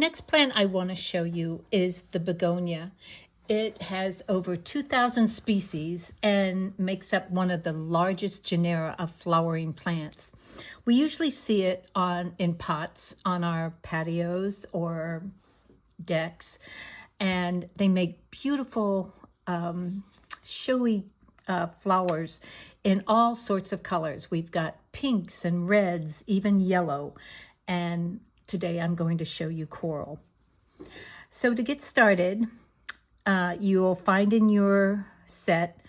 next plant I want to show you is the begonia. It has over 2,000 species and makes up one of the largest genera of flowering plants. We usually see it in pots on our patios or decks, and they make beautiful showy flowers in all sorts of colors. We've got pinks and reds, even yellow, and today I'm going to show you coral. So to get started, you'll find in your set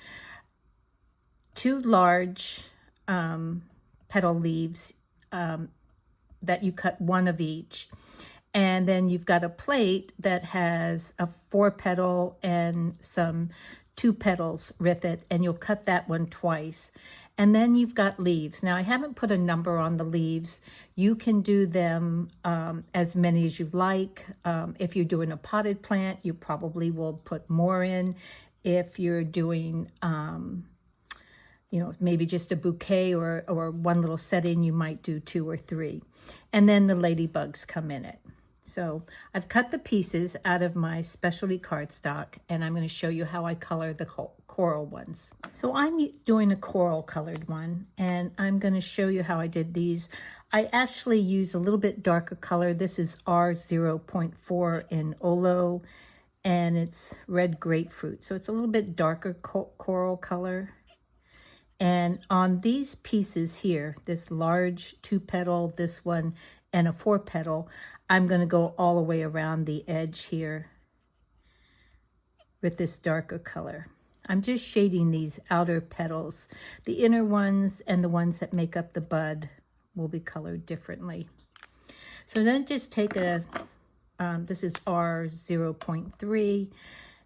2 large petal leaves that you cut 1 of each. And then you've got a plate that has a 4-petal and some 2 petals with it, and you'll cut that one twice. And then you've got leaves. Now I haven't put a number on the leaves. You can do them as many as you like. If you're doing a potted plant, you probably will put more in. If you're doing, maybe just a bouquet or one little setting, you might do 2 or 3. And then the ladybugs come in it. So I've cut the pieces out of my specialty cardstock, and I'm going to show you how I color the coral ones. So I'm doing a coral colored one, and I'm going to show you how I did these. I actually use a little bit darker color. This is R0.4 in Olo, and it's red grapefruit. So it's a little bit darker coral color. And on these pieces here, this large 2-petal, this one, and a 4-petal, I'm going to go all the way around the edge here with this darker color. I'm just shading these outer petals. The inner ones and the ones that make up the bud will be colored differently. So then just take this is R0.3,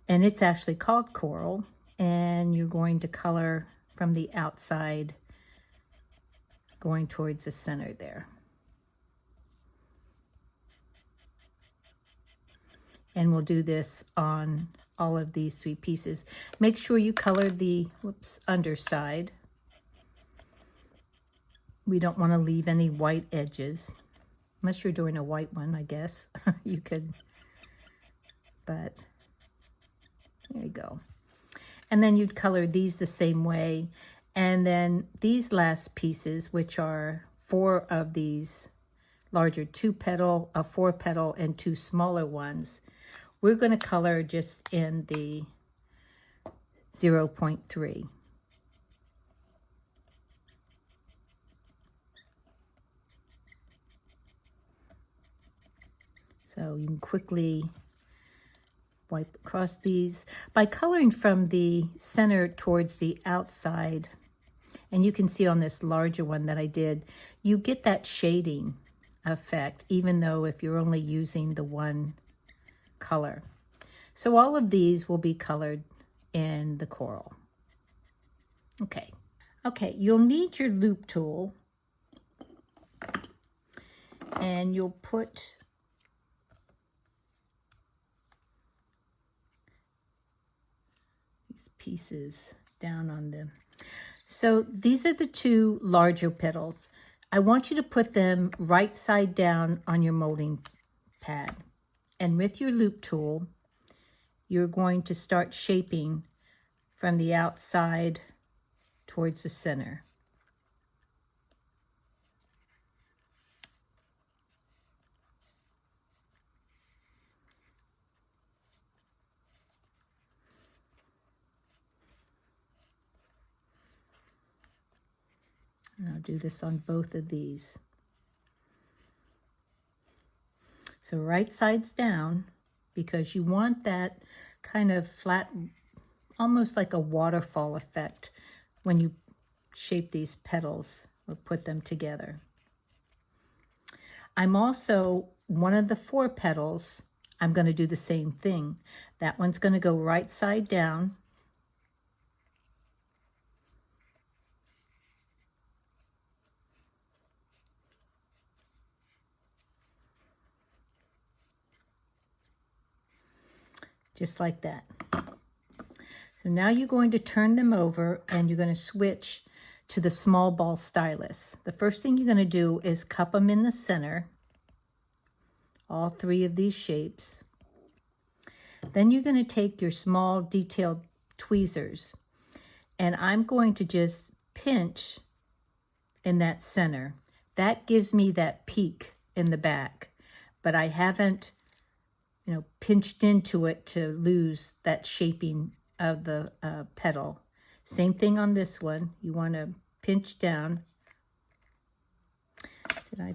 and it's actually called coral, and you're going to color from the outside going towards the center there. And we'll do this on all of these 3 pieces. Make sure you color the underside. We don't want to leave any white edges. Unless you're doing a white one, I guess. You could, but there you go. And then you'd color these the same way. And then these last pieces, which are 4 of these larger 2-petal, a 4-petal, and 2 smaller ones, we're going to color just in the 0.3. So you can quickly wipe across these. By coloring from the center towards the outside, and you can see on this larger one that I did, you get that shading effect, even though if you're only using the 1 color. So all of these will be colored in the coral. Okay, you'll need your loop tool, and you'll put these pieces down on them. So these are the 2 larger petals. I want you to put them right side down on your molding pad. And with your loop tool, you're going to start shaping from the outside towards the center. And I'll do this on both of these. So right sides down, because you want that kind of flat, almost like a waterfall effect when you shape these petals or put them together. I'm also, one of the 4 petals, I'm going to do the same thing. That one's going to go right side down. Just like that. So now you're going to turn them over, and you're going to switch to the small ball stylus. The first thing you're going to do is cup them in the center all 3 of these shapes. Then you're going to take your small detailed tweezers, and I'm going to just pinch in that center. That gives me that peak in the back, but I haven't, pinched into it to lose that shaping of the petal. Same thing on this one. You want to pinch down. Did I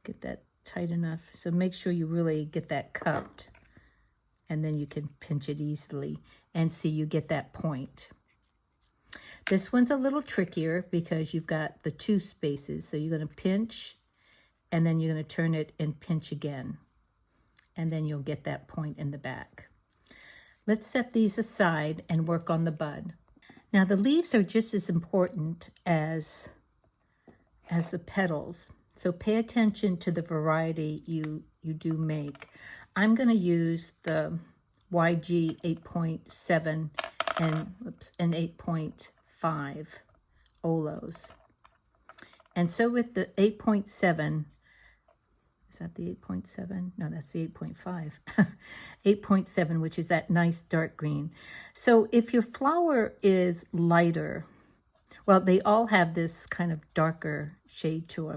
get that tight enough? So make sure you really get that cupped, and then you can pinch it easily and see you get that point. This one's a little trickier because you've got the 2 spaces. So you're going to pinch, and then you're going to turn it and pinch again. And then you'll get that point in the back. Let's set these aside and work on the bud. Now the leaves are just as important as the petals. So pay attention to the variety you do make. I'm going to use the YG 8.7 and 8.5 Olos. And so with the 8.7, is that the 8.7? No, that's the 8.5. 8.7, which is that nice dark green. So if your flower is lighter, well, they all have this kind of darker shade to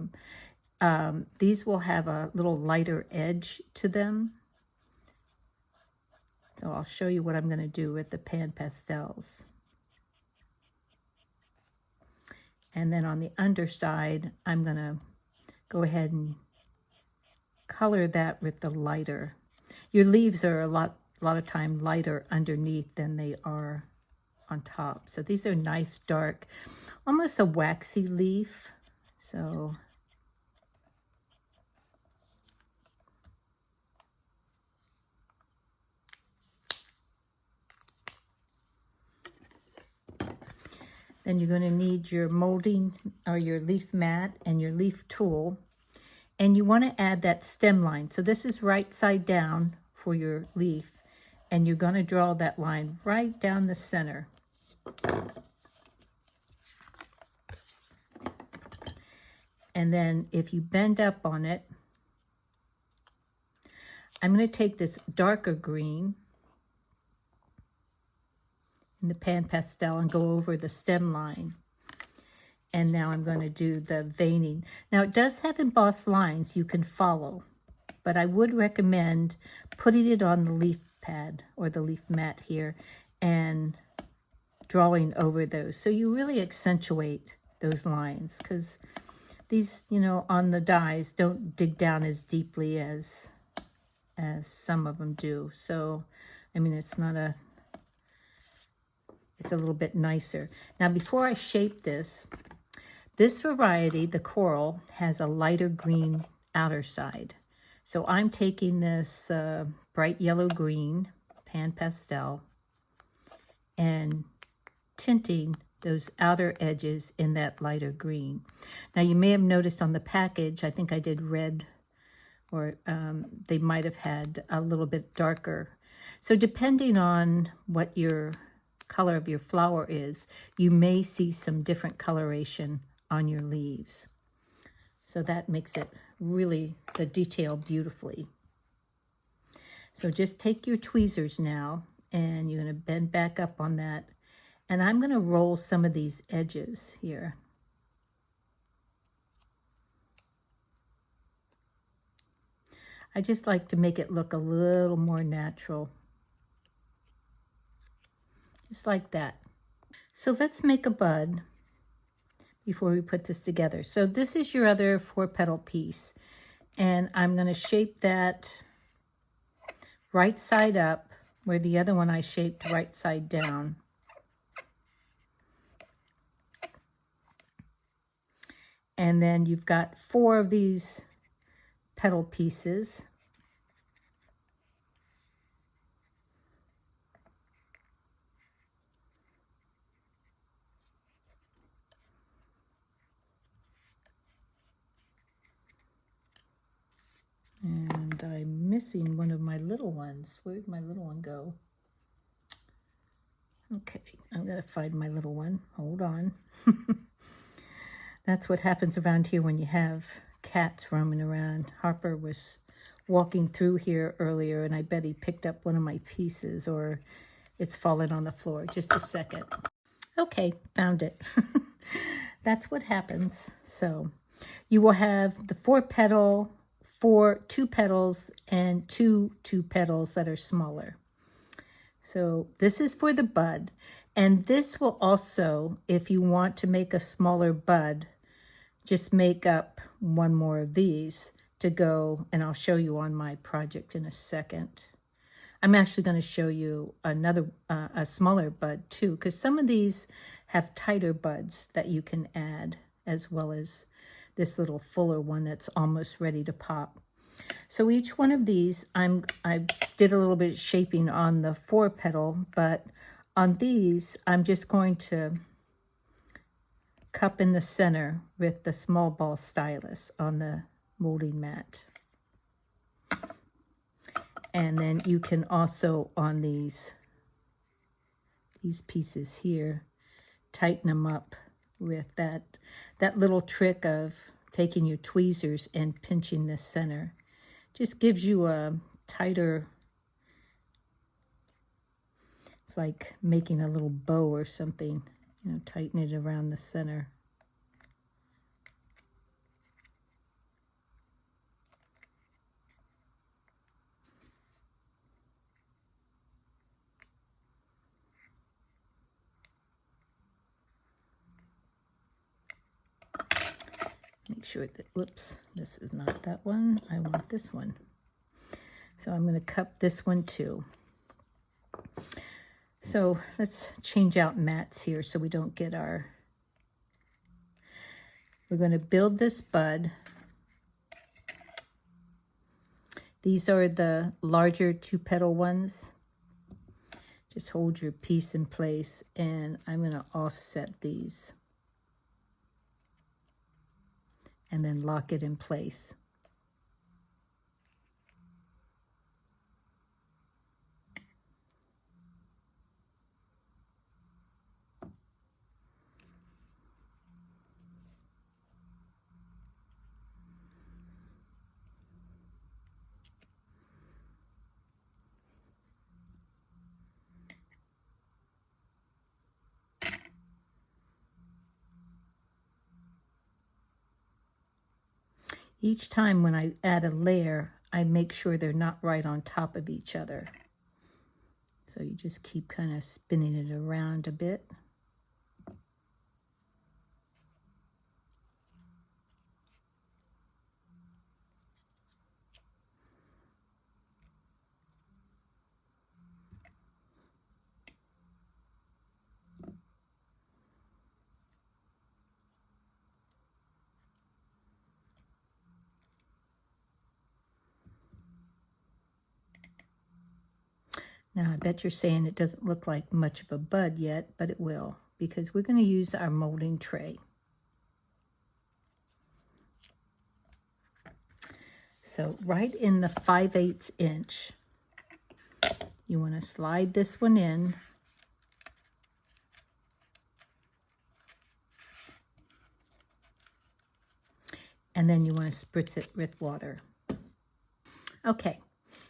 them. These will have a little lighter edge to them. So I'll show you what I'm going to do with the pan pastels. And then on the underside, I'm going to go ahead and color that with the lighter. Your leaves are a lot of time lighter underneath than they are on top. So these are nice dark, almost a waxy leaf. So then you're going to need your molding or your leaf mat and your leaf tool. And you want to add that stem line. So this is right side down for your leaf. And you're going to draw that line right down the center. And then if you bend up on it, I'm going to take this darker green in the pan pastel and go over the stem line. And now I'm going to do the veining. Now it does have embossed lines you can follow, but I would recommend putting it on the leaf pad or the leaf mat here and drawing over those. So you really accentuate those lines, because these, on the dies don't dig down as deeply as some of them do. So, I mean, it's a little bit nicer. Now, before I shape this variety, the coral, has a lighter green outer side. So I'm taking this bright yellow green pan pastel and tinting those outer edges in that lighter green. Now you may have noticed on the package, I think I did red, or they might have had a little bit darker. So depending on what your color of your flower is, you may see some different coloration on your leaves. So that makes it really, the detail, beautifully. So just take your tweezers now, and you're going to bend back up on that. And I'm going to roll some of these edges here. I just like to make it look a little more natural. Just like that. So let's make a bud before we put this together. So this is your other 4-petal piece, and I'm going to shape that right side up, where the other one I shaped right side down. And then you've got 4 of these petal pieces. And I'm missing one of my little ones. Where'd my little one go? Okay, I'm going to find my little one. Hold on. That's what happens around here when you have cats roaming around. Harper was walking through here earlier, and I bet he picked up one of my pieces, or it's fallen on the floor. Just a second. Okay, found it. That's what happens. So you will have the 4-petal, 2 petals, and 2 petals that are smaller. So this is for the bud. And this will also, if you want to make a smaller bud, just make up one more of these to go, and I'll show you on my project in a second. I'm actually going to show you another, a smaller bud too, because some of these have tighter buds that you can add, as well as this little fuller one that's almost ready to pop. So each one of these, I did a little bit of shaping on the 4-petal, but on these, I'm just going to cup in the center with the small ball stylus on the molding mat. And then you can also, on these pieces here, tighten them up with that little trick of taking your tweezers and pinching the center. Just gives you a tighter, it's like making a little bow or something, you know, tighten it around the center. Make sure that, whoops, this is not that one. I want this one. So I'm going to cup this one too. So let's change out mats here so we don't get our, we're going to build this bud. These are the larger 2-petal ones. Just hold your piece in place, and I'm going to offset these and then lock it in place. Each time when I add a layer, I make sure they're not right on top of each other. So you just keep kind of spinning it around a bit. Now, I bet you're saying it doesn't look like much of a bud yet, but it will, because we're going to use our molding tray. So right in the 5/8 inch, you want to slide this one in. And then you want to spritz it with water. Okay,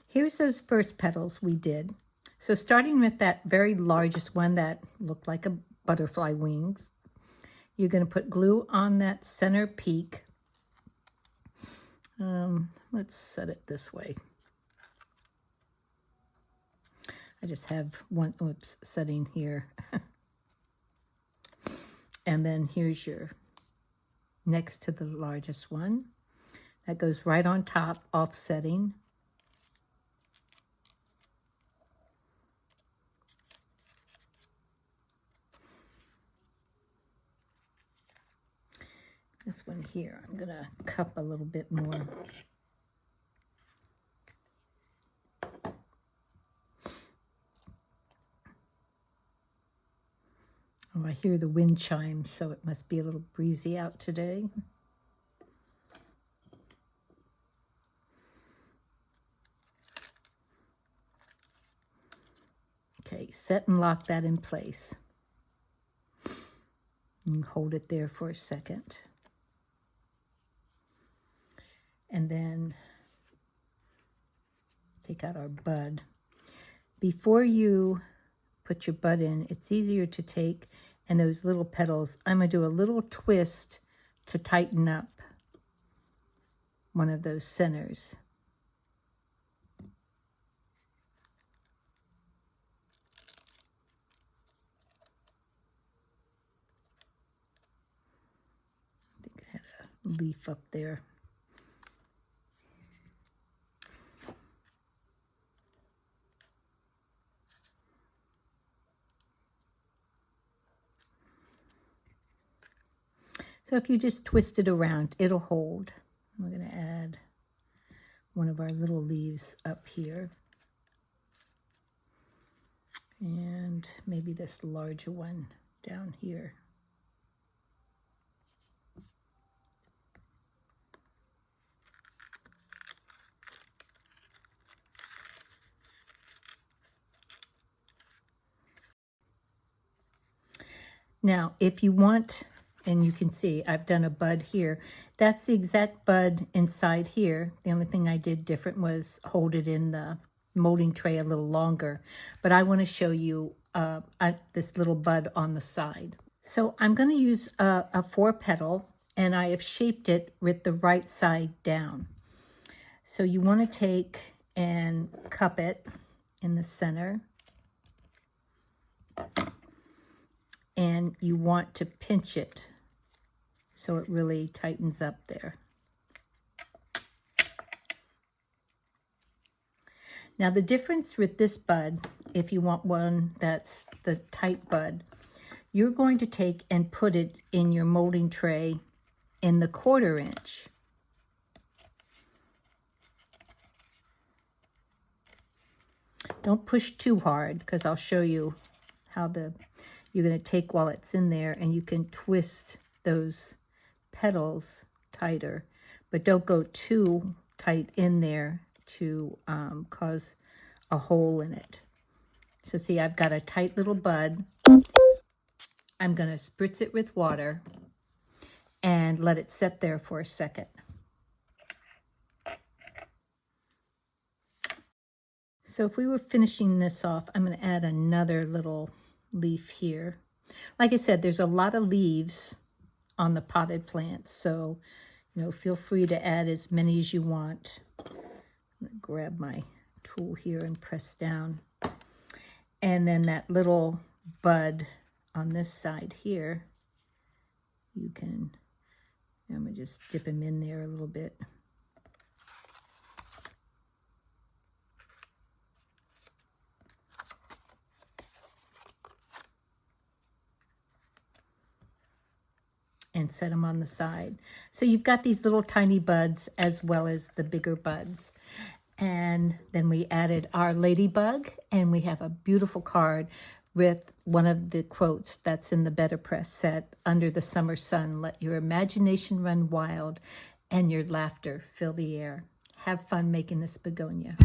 here's those first petals we did. So starting with that very largest one that looked like a butterfly wings, you're going to put glue on that center peak. Let's set it this way. I just have one, oops, setting here. And then here's your next to the largest one. That goes right on top, offsetting. This one here, I'm gonna cup a little bit more. Oh, I hear the wind chimes, so it must be a little breezy out today. Okay, set and lock that in place. And hold it there for a second. And then take out our bud. Before you put your bud in, it's easier to take, and those little petals, I'm going to do a little twist to tighten up one of those centers. I think I had a leaf up there. So if you just twist it around, it'll hold. We're going to add one of our little leaves up here. And maybe this larger one down here. Now, if you want, and you can see I've done a bud here. That's the exact bud inside here. The only thing I did different was hold it in the molding tray a little longer. But I want to show you this little bud on the side. So I'm going to use a 4-petal, and I have shaped it with the right side down. So you want to take and cup it in the center. And you want to pinch it so it really tightens up there. Now the difference with this bud, if you want one that's the tight bud, you're going to take and put it in your molding tray in the 1/4 inch. Don't push too hard, because I'll show you how you're going to take while it's in there, and you can twist those petals tighter, but don't go too tight in there to cause a hole in it. So see, I've got a tight little bud. I'm going to spritz it with water and let it sit there for a second. So if we were finishing this off, I'm going to add another little leaf here. Like I said, there's a lot of leaves on the potted plants, so feel free to add as many as you want. I'm going to grab my tool here and press down. And then that little bud on this side here, you can, I'm going to just dip him in there a little bit. And set them on the side. So you've got these little tiny buds as well as the bigger buds. And then we added our ladybug, and we have a beautiful card with one of the quotes that's in the Better Press set, "Under the summer sun, let your imagination run wild and your laughter fill the air." Have fun making this begonia.